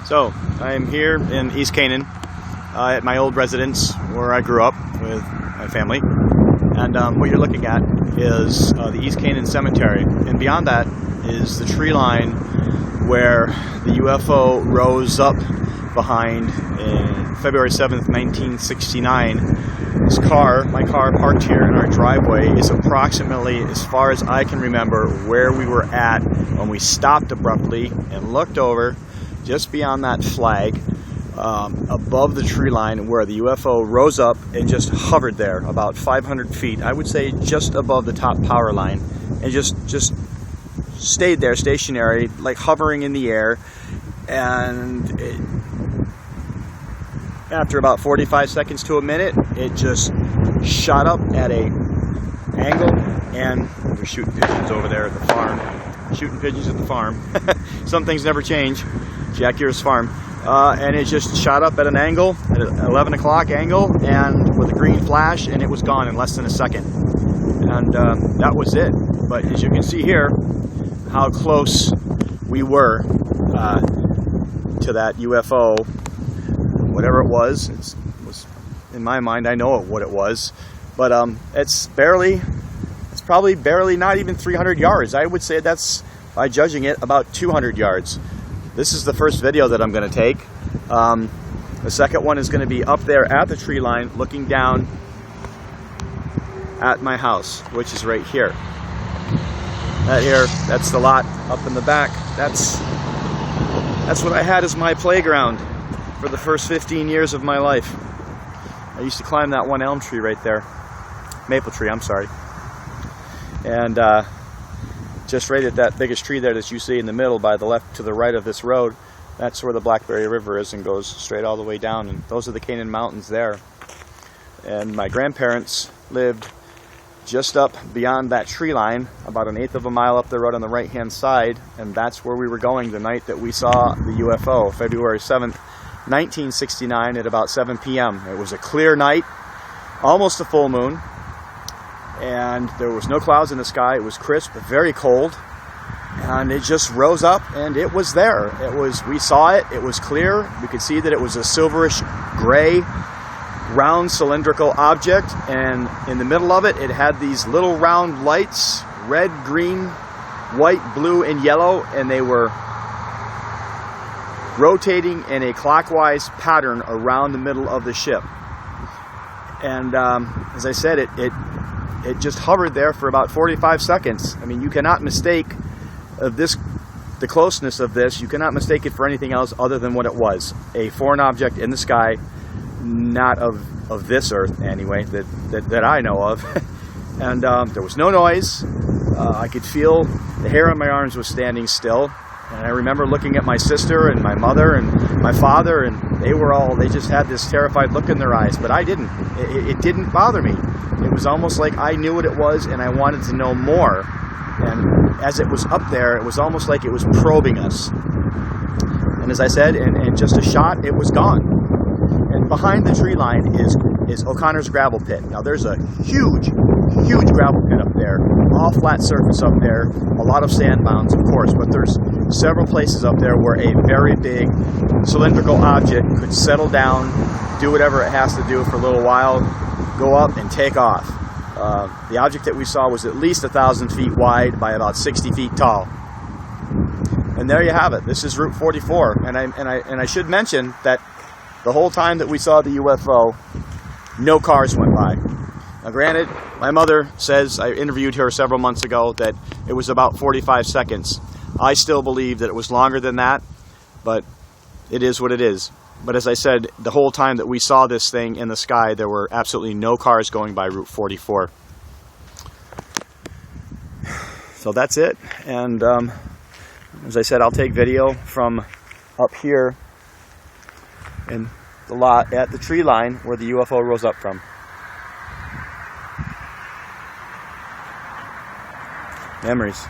So, I'm here in East Canaan at my old residence where I grew up with my family. And what you're looking at is the East Canaan Cemetery. And beyond that is the tree line where the UFO rose up behind in February 7th, 1969. My car parked here in our driveway is approximately, as far as I can remember, where we were at when we stopped abruptly and looked over just beyond that flag above the tree line where the UFO rose up and just hovered there about 500 feet, I would say just above the top power line, and just stayed there stationary, like hovering in the air. And after about 45 seconds to a minute, it just shot up at a angle, and we're shooting pigeons over there at the farm. Shooting pigeons at the farm. Some things never change. Jack Year's farm. And it just shot up at an angle, at an 11 o'clock angle, and with a green flash, and it was gone in less than a second. And that was it. But as you can see here, how close we were to that UFO, whatever it was. It was, in my mind, I know what it was. But it's probably barely not even 300 yards. I would say that's, by judging it, about 200 yards. This is the first video that I'm going to take. The second one is going to be up there at the tree line, looking down at my house, which is right here. That's the lot up in the back. That's what I had as my playground for the first 15 years of my life. I used to climb that one elm tree right there. Maple tree, I'm sorry. And just right at that biggest tree there that you see in the middle, by the left to the right of this road, that's where the Blackberry River is and goes straight all the way down. And those are the Canaan Mountains there. And my grandparents lived just up beyond that tree line, about 1/8 of a mile up the road on the right-hand side. And that's where we were going the night that we saw the UFO, February 7th, 1969 at about 7 p.m. It was a clear night, almost a full moon. And there was no clouds in the sky. It was crisp, very cold, and it just rose up, and it was there. We saw it. It was clear. We could see that it was a silverish gray, round cylindrical object, and in the middle of it, it had these little round lights, red, green, white, blue, and yellow, and they were rotating in a clockwise pattern around the middle of the ship. And as I said, it just hovered there for about 45 seconds. I mean, you cannot mistake the closeness of this. You cannot mistake it for anything else other than what it was. A foreign object in the sky, not of this earth anyway, that I know of. And there was no noise. I could feel the hair on my arms was standing still. And I remember looking at my sister and my mother and my father, and they just had this terrified look in their eyes, but I didn't. It didn't bother me. It was almost like I knew what it was and I wanted to know more. And as it was up there, it was almost like it was probing us. And as I said, in just a shot, it was gone. And behind the tree line is O'Connor's gravel pit. Now there's a huge gravel pit up there, all flat surface up there, a lot of sand mounds, of course, but there's several places up there where a very big cylindrical object could settle down, do whatever it has to do for a little while, go up and take off. The object that we saw was at least 1,000 feet wide by about 60 feet tall. And there you have it. This is Route 44, and I should mention that the whole time that we saw the UFO, no cars went by. Now granted, my mother says, I interviewed her several months ago, that it was about 45 seconds. I still believe that it was longer than that, but it is what it is. But as I said, the whole time that we saw this thing in the sky, there were absolutely no cars going by Route 44. So that's it. And as I said, I'll take video from up here in the lot at the tree line where the UFO rose up from. Memories.